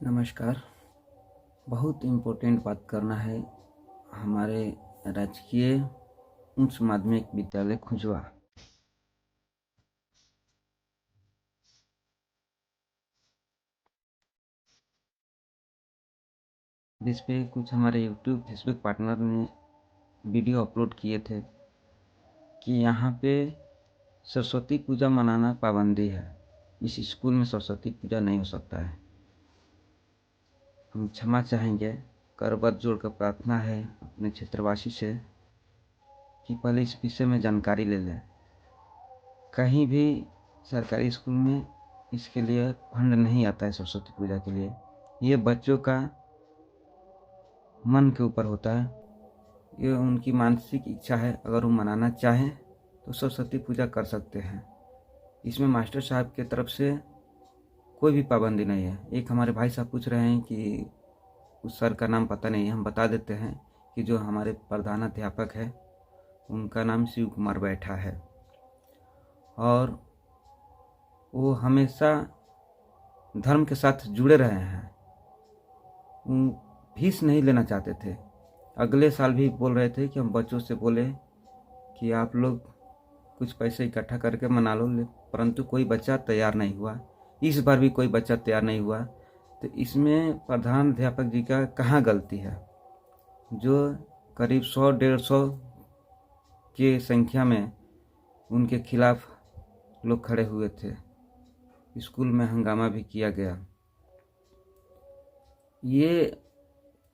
नमस्कार। बहुत इम्पोर्टेंट बात करना है हमारे राजकीय उच्च माध्यमिक विद्यालय खुजवा। जिस पे कुछ हमारे यूट्यूब फेसबुक पार्टनर ने वीडियो अपलोड किए थे कि यहाँ पे सरस्वती पूजा मनाना पाबंदी है। इस स्कूल में सरस्वती पूजा नहीं हो सकता है। हम क्षमा चाहेंगे। करबद्ध जोड़कर प्रार्थना है अपने क्षेत्रवासी से कि पहले इस विषय में जानकारी ले लें। कहीं भी सरकारी स्कूल में इसके लिए फंड नहीं आता है। सरस्वती पूजा के लिए ये बच्चों का मन के ऊपर होता है। ये उनकी मानसिक इच्छा है। अगर वो मनाना चाहें तो सरस्वती पूजा कर सकते हैं। इसमें मास्टर साहब की तरफ से कोई भी पाबंदी नहीं है। एक हमारे भाई साहब पूछ रहे हैं कि उस सर का नाम पता नहीं है। हम बता देते हैं कि जो हमारे प्रधानाध्यापक है उनका नाम शिव कुमार बैठा है और वो हमेशा धर्म के साथ जुड़े रहे हैं। फीस नहीं लेना चाहते थे। अगले साल भी बोल रहे थे कि हम बच्चों से बोले कि आप लोग कुछ पैसे इकट्ठा करके मना लो, परंतु कोई बच्चा तैयार नहीं हुआ। इस बार भी कोई बच्चा तैयार नहीं हुआ। तो इसमें प्रधानाध्यापक जी का कहाँ गलती है? जो करीब 100-150 के संख्या में उनके खिलाफ लोग खड़े हुए थे। स्कूल में हंगामा भी किया गया। ये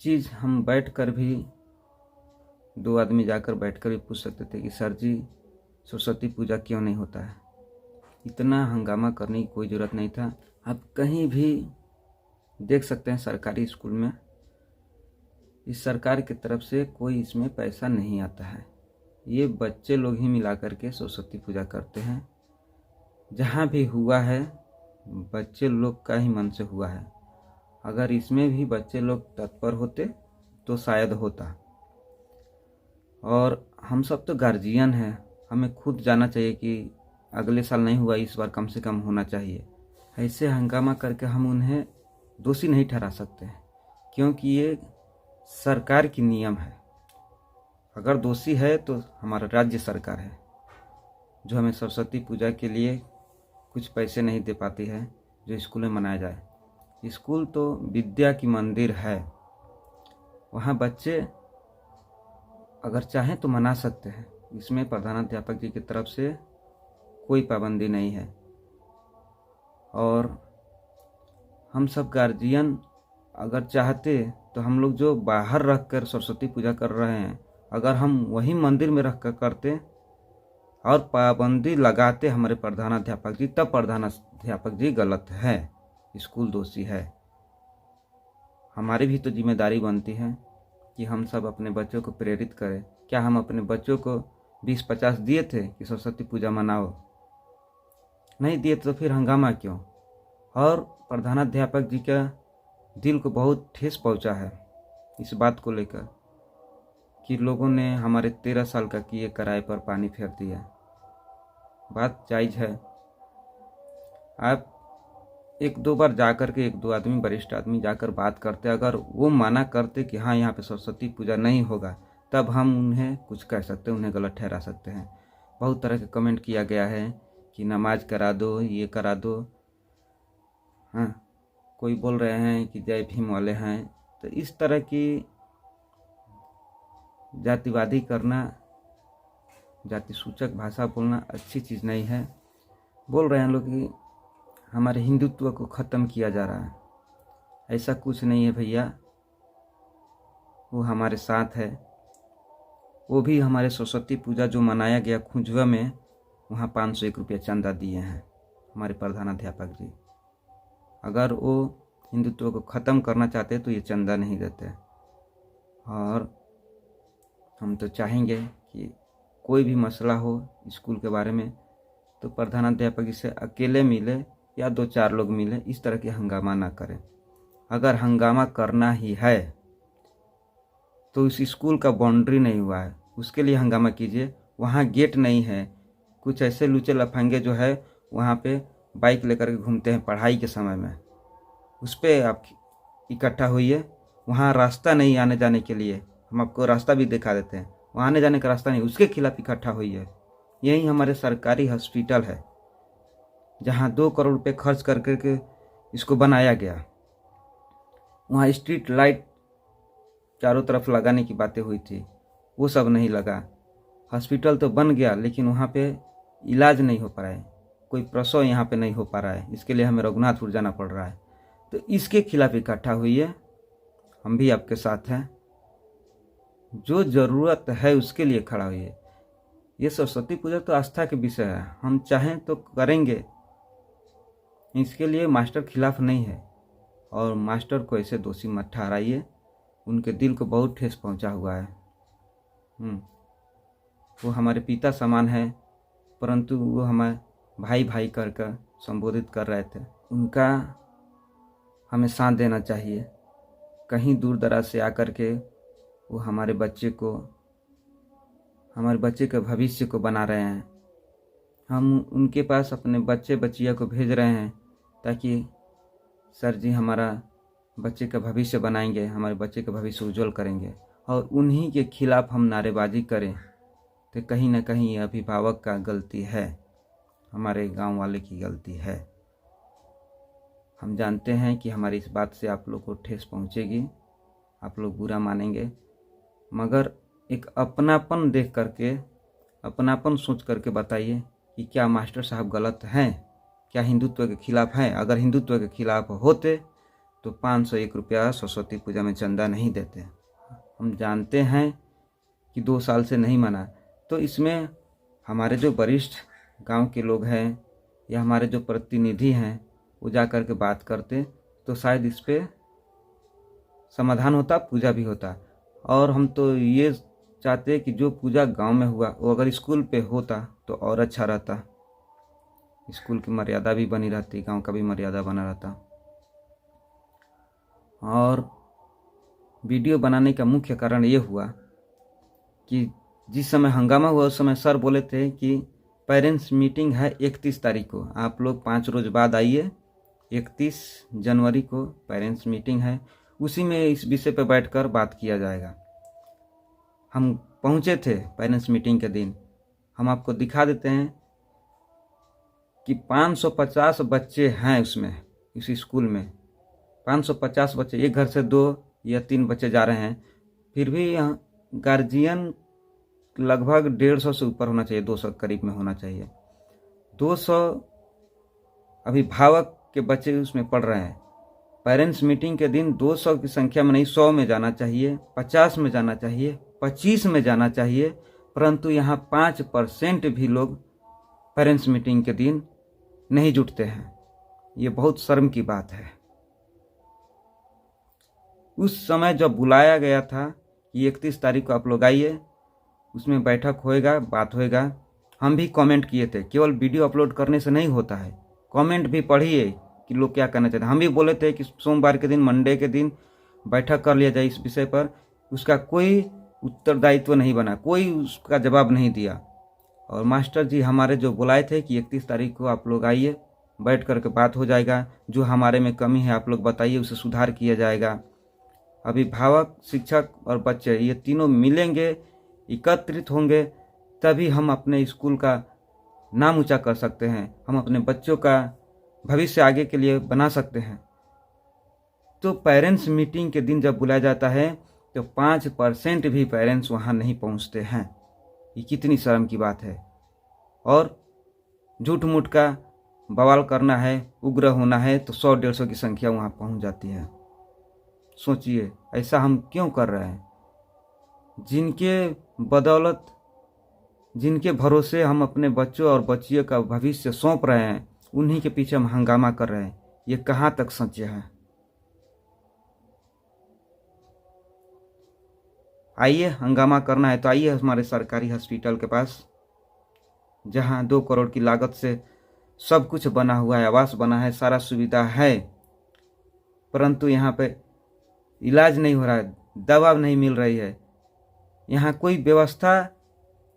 चीज़ हम बैठकर भी 2 आदमी जाकर बैठकर भी पूछ सकते थे कि सर जी सरस्वती पूजा क्यों नहीं होता है। इतना हंगामा करने की कोई ज़रूरत नहीं था। आप कहीं भी देख सकते हैं सरकारी स्कूल में इस सरकार की तरफ से कोई इसमें पैसा नहीं आता है। ये बच्चे लोग ही मिला करके सरस्वती पूजा करते हैं। जहाँ भी हुआ है बच्चे लोग का ही मन से हुआ है। अगर इसमें भी बच्चे लोग तत्पर होते तो शायद होता। और हम सब तो गार्जियन हैं। हमें खुद जानना चाहिए कि अगले साल नहीं हुआ, इस बार कम से कम होना चाहिए। ऐसे हंगामा करके हम उन्हें दोषी नहीं ठहरा सकते, क्योंकि ये सरकार की नियम है। अगर दोषी है तो हमारा राज्य सरकार है, जो हमें सरस्वती पूजा के लिए कुछ पैसे नहीं दे पाती है जो स्कूल में मनाया जाए। स्कूल तो विद्या की मंदिर है। वहाँ बच्चे अगर चाहें तो मना सकते हैं। इसमें प्रधानाध्यापक जी की तरफ से कोई पाबंदी नहीं है। और हम सब गार्जियन अगर चाहते तो हम लोग जो बाहर रख कर सरस्वती पूजा कर रहे हैं, अगर हम वही मंदिर में रख कर करते और पाबंदी लगाते हमारे प्रधानाध्यापक जी, तब प्रधानाध्यापक जी गलत है, स्कूल दोषी है। हमारी भी तो जिम्मेदारी बनती है कि हम सब अपने बच्चों को प्रेरित करें। क्या हम अपने बच्चों को 20-50 दिए थे कि सरस्वती पूजा मनाओ? नहीं दिए तो फिर हंगामा क्यों? और प्रधानाध्यापक जी का दिल को बहुत ठेस पहुंचा है इस बात को लेकर कि लोगों ने हमारे 13 साल का किए किराए पर पानी फेर दिया। बात जायज़ है। आप 1-2 बार जाकर के 1-2 आदमी वरिष्ठ आदमी जाकर बात करते, अगर वो मना करते कि हाँ यहाँ पे सरस्वती पूजा नहीं होगा, तब हम उन्हें कुछ कह सकते हैं, उन्हें गलत ठहरा सकते हैं। बहुत तरह के कमेंट किया गया है कि नमाज करा दो, ये करा दो। हाँ, कोई बोल रहे हैं कि जय भीम वाले हैं। तो इस तरह की जातिवादी करना, जाति सूचक भाषा बोलना अच्छी चीज़ नहीं है। बोल रहे हैं लोग कि हमारे हिंदुत्व को ख़त्म किया जा रहा है। ऐसा कुछ नहीं है भैया। वो हमारे साथ है। वो भी हमारे सरस्वती पूजा जो मनाया गया खुंजवा में, वहाँ 501 रुपया चंदा दिए हैं हमारे प्रधानाध्यापक जी। अगर वो हिंदुत्व को ख़त्म करना चाहते तो ये चंदा नहीं देते। और हम तो चाहेंगे कि कोई भी मसला हो स्कूल के बारे में तो प्रधानाध्यापक जी से अकेले मिले या 2-4 लोग मिले। इस तरह की हंगामा ना करें। अगर हंगामा करना ही है तो उस स्कूल का बाउंड्री नहीं हुआ है, उसके लिए हंगामा कीजिए। वहाँ गेट नहीं है। कुछ ऐसे लूचे लफंगे जो है वहाँ पे बाइक लेकर के घूमते हैं पढ़ाई के समय में, उस पर आप इकट्ठा हुई है। वहाँ रास्ता नहीं आने जाने के लिए, हम आपको रास्ता भी दिखा देते हैं, वहाँ आने जाने का रास्ता नहीं, उसके खिलाफ इकट्ठा हुई है। यही हमारे सरकारी हॉस्पिटल है जहाँ 2 करोड़ रुपये खर्च करके इसको बनाया गया। वहाँ स्ट्रीट लाइट चारों तरफ लगाने की बातें हुई थी, वो सब नहीं लगा। हॉस्पिटल तो बन गया लेकिन वहाँ पे इलाज नहीं हो पा रहा है, कोई प्रसव यहाँ पे नहीं हो पा रहा है। इसके लिए हमें रघुनाथपुर जाना पड़ रहा है। तो इसके खिलाफ इकट्ठा हुई है। हम भी आपके साथ हैं, जो ज़रूरत है उसके लिए खड़ा हुई है। ये सरस्वती पूजा तो आस्था के विषय है, हम चाहें तो करेंगे, इसके लिए मास्टर खिलाफ नहीं है। और मास्टर को ऐसे दोषी मत ठहराइए, उनके दिल को बहुत ठेस पहुंचा हुआ है। वो हमारे पिता समान है, परंतु वो हमें भाई भाई कर कर संबोधित कर रहे थे। उनका हमें साथ देना चाहिए। कहीं दूर दराज से आकर के वो हमारे बच्चे के भविष्य को बना रहे हैं। हम उनके पास अपने बच्चे बच्चिया को भेज रहे हैं ताकि सर जी हमारा बच्चे का भविष्य बनाएंगे, हमारे बच्चे का भविष्य उज्जवल करेंगे, और उन्हीं के खिलाफ हम नारेबाजी करें तो कहीं ना कहीं ये अभिभावक का गलती है, हमारे गांव वाले की गलती है। हम जानते हैं कि हमारी इस बात से आप लोग को ठेस पहुंचेगी, आप लोग बुरा मानेंगे, मगर एक अपनापन देख करके, अपनापन सोच करके बताइए कि क्या मास्टर साहब गलत हैं, क्या हिंदुत्व के खिलाफ हैं। अगर हिंदुत्व के खिलाफ होते तो 501 रुपया सरस्वती पूजा में चंदा नहीं देते। हम जानते हैं कि 2 साल से नहीं मना, तो इसमें हमारे जो वरिष्ठ गांव के लोग हैं या हमारे जो प्रतिनिधि हैं वो जा कर के बात करते तो शायद इस पर समाधान होता, पूजा भी होता। और हम तो ये चाहते कि जो पूजा गांव में हुआ वो अगर स्कूल पे होता तो और अच्छा रहता, स्कूल की मर्यादा भी बनी रहती, गांव का भी मर्यादा बना रहता। और वीडियो बनाने का मुख्य कारण ये हुआ कि जिस समय हंगामा हुआ उस समय सर बोले थे कि पेरेंट्स मीटिंग है 31 तारीख को, आप लोग 5 रोज बाद आइए, 31 जनवरी को पेरेंट्स मीटिंग है, उसी में इस विषय पर बैठकर बात किया जाएगा। हम पहुंचे थे पेरेंट्स मीटिंग के दिन, हम आपको दिखा देते हैं कि 550 बच्चे हैं उसमें, इस स्कूल में 550 बच्चे, एक घर से 2 या 3 बच्चे जा रहे हैं, फिर भी यहाँ गार्जियन लगभग 150 से ऊपर होना चाहिए, 200 करीब में होना चाहिए। 200 अभिभावक के बच्चे उसमें पढ़ रहे हैं। पेरेंट्स मीटिंग के दिन 200 की संख्या में नहीं, 100 में जाना चाहिए, 50 में जाना चाहिए, 25 में जाना चाहिए, परंतु यहाँ 5% भी लोग पेरेंट्स मीटिंग के दिन नहीं जुटते हैं। ये बहुत शर्म की बात है। उस समय जब बुलाया गया था कि 31 तारीख को आप लोग आइए, उसमें बैठक होएगा, बात होएगा, हम भी कमेंट किए थे। केवल वीडियो अपलोड करने से नहीं होता है, कमेंट भी पढ़िए कि लोग क्या कहना चाहते हैं। हम भी बोले थे कि सोमवार के दिन, मंडे के दिन बैठक कर लिया जाए इस विषय पर। उसका कोई उत्तरदायित्व नहीं बना, कोई उसका जवाब नहीं दिया। और मास्टर जी हमारे जो बुलाए थे कि 31 तारीख को आप लोग आइए, बैठ करके बात हो जाएगा, जो हमारे में कमी है आप लोग बताइए, उसे सुधार किया जाएगा। अभिभावक, शिक्षक और बच्चे ये तीनों मिलेंगे, एकत्रित होंगे, तभी हम अपने स्कूल का नाम ऊंचा कर सकते हैं, हम अपने बच्चों का भविष्य आगे के लिए बना सकते हैं। तो पेरेंट्स मीटिंग के दिन जब बुलाया जाता है तो 5% भी पेरेंट्स वहाँ नहीं पहुँचते हैं। ये कितनी शर्म की बात है। और झूठ मूठ का बवाल करना है, उग्र होना है तो 100-150 की संख्या वहाँ पहुँच जाती है। सोचिए ऐसा हम क्यों कर रहे हैं? जिनके बदौलत, जिनके भरोसे हम अपने बच्चों और बच्चियों का भविष्य सौंप रहे हैं, उन्हीं के पीछे हम हंगामा कर रहे हैं। ये कहाँ तक सच है? आइए, हंगामा करना है तो आइए हमारे सरकारी हॉस्पिटल के पास, जहाँ 2 करोड़ की लागत से सब कुछ बना हुआ है, आवास बना है, सारा सुविधा है, परंतु यहाँ पे इलाज नहीं हो रहा है, दवा नहीं मिल रही है, यहाँ कोई व्यवस्था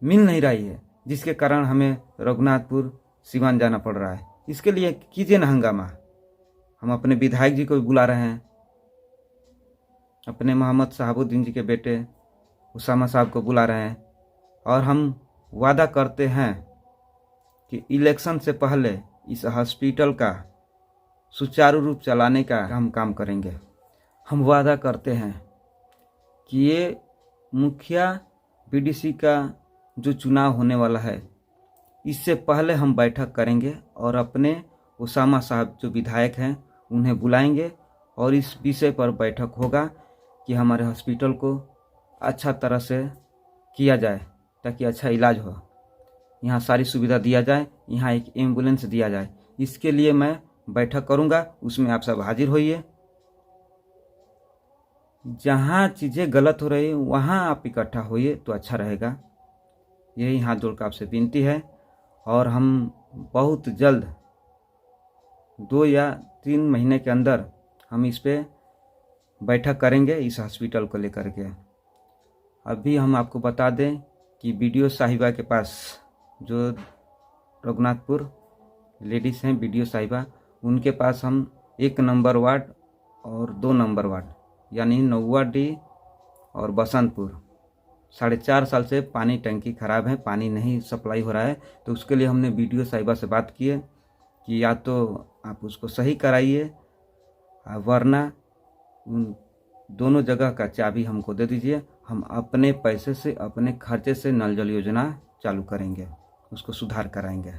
मिल नहीं रही है, जिसके कारण हमें रघुनाथपुर सिवान जाना पड़ रहा है। इसके लिए कीजिए ना हंगामा। हम अपने विधायक जी को भी बुला रहे हैं, अपने मोहम्मद शहाबुद्दीन जी के बेटे उसामा साहब को बुला रहे हैं और हम वादा करते हैं कि इलेक्शन से पहले इस हॉस्पिटल का सुचारू रूप चलाने का हम काम करेंगे। हम वादा करते हैं कि ये मुखिया बीडीसी का जो चुनाव होने वाला है इससे पहले हम बैठक करेंगे और अपने उसामा साहब जो विधायक हैं उन्हें बुलाएंगे और इस विषय पर बैठक होगा कि हमारे हॉस्पिटल को अच्छा तरह से किया जाए ताकि अच्छा इलाज हो, यहाँ सारी सुविधा दिया जाए, यहाँ एक एम्बुलेंस दिया जाए। इसके लिए मैं बैठक करूँगा, उसमें आप सब हाजिर होइए। जहाँ चीज़ें गलत हो रही वहाँ आप इकट्ठा होइए तो अच्छा रहेगा। यही हाथ जोड़ कर आपसे विनती है और हम बहुत जल्द 2 या 3 महीने के अंदर हम इस पे बैठक करेंगे इस हॉस्पिटल को लेकर के। अभी हम आपको बता दें कि बीडीओ साहिबा के पास जो रघुनाथपुर लेडीज़ हैं बीडीओ साहिबा, उनके पास हम 1 नंबर वार्ड और 2 नंबर वार्ड यानी नौवा डी और बसंतपुर 4.5 साल से पानी टंकी ख़राब है, पानी नहीं सप्लाई हो रहा है। तो उसके लिए हमने बीडीओ साहिबा से बात की है कि या तो आप उसको सही कराइए वरना उन दोनों जगह का चाबी हमको दे दीजिए, हम अपने पैसे से अपने खर्चे से नल जल योजना चालू करेंगे, उसको सुधार कराएंगे।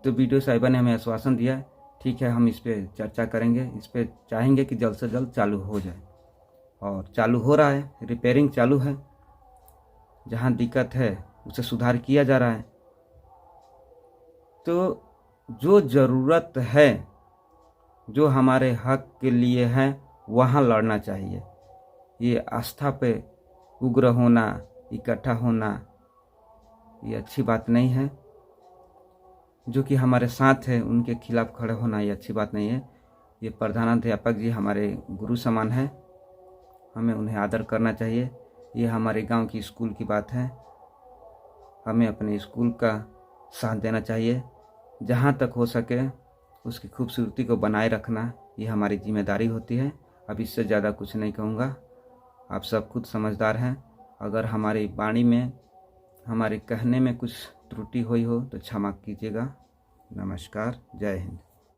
तो बीडीओ साहिबा ने हमें आश्वासन दिया, ठीक है हम इस पर चर्चा करेंगे, इस पर चाहेंगे कि जल्द से जल्द चालू हो जाए। और चालू हो रहा है, रिपेयरिंग चालू है, जहाँ दिक्कत है उसे सुधार किया जा रहा है। तो जो ज़रूरत है, जो हमारे हक के लिए है, वहाँ लड़ना चाहिए। ये आस्था पे उग्र होना, इकट्ठा होना, ये अच्छी बात नहीं है। जो कि हमारे साथ है उनके खिलाफ खड़े होना ये अच्छी बात नहीं है। ये प्रधानाध्यापक जी हमारे गुरु समान है, हमें उन्हें आदर करना चाहिए। ये हमारे गांव की स्कूल की बात है, हमें अपने स्कूल का साथ देना चाहिए। जहां तक हो सके उसकी खूबसूरती को बनाए रखना ये हमारी जिम्मेदारी होती है। अब इससे ज़्यादा कुछ नहीं कहूँगा, आप सब खुद समझदार हैं। अगर हमारी वाणी में, हमारे कहने में कुछ त्रुटि हुई हो तो क्षमा कीजिएगा। नमस्कार, जय हिंद।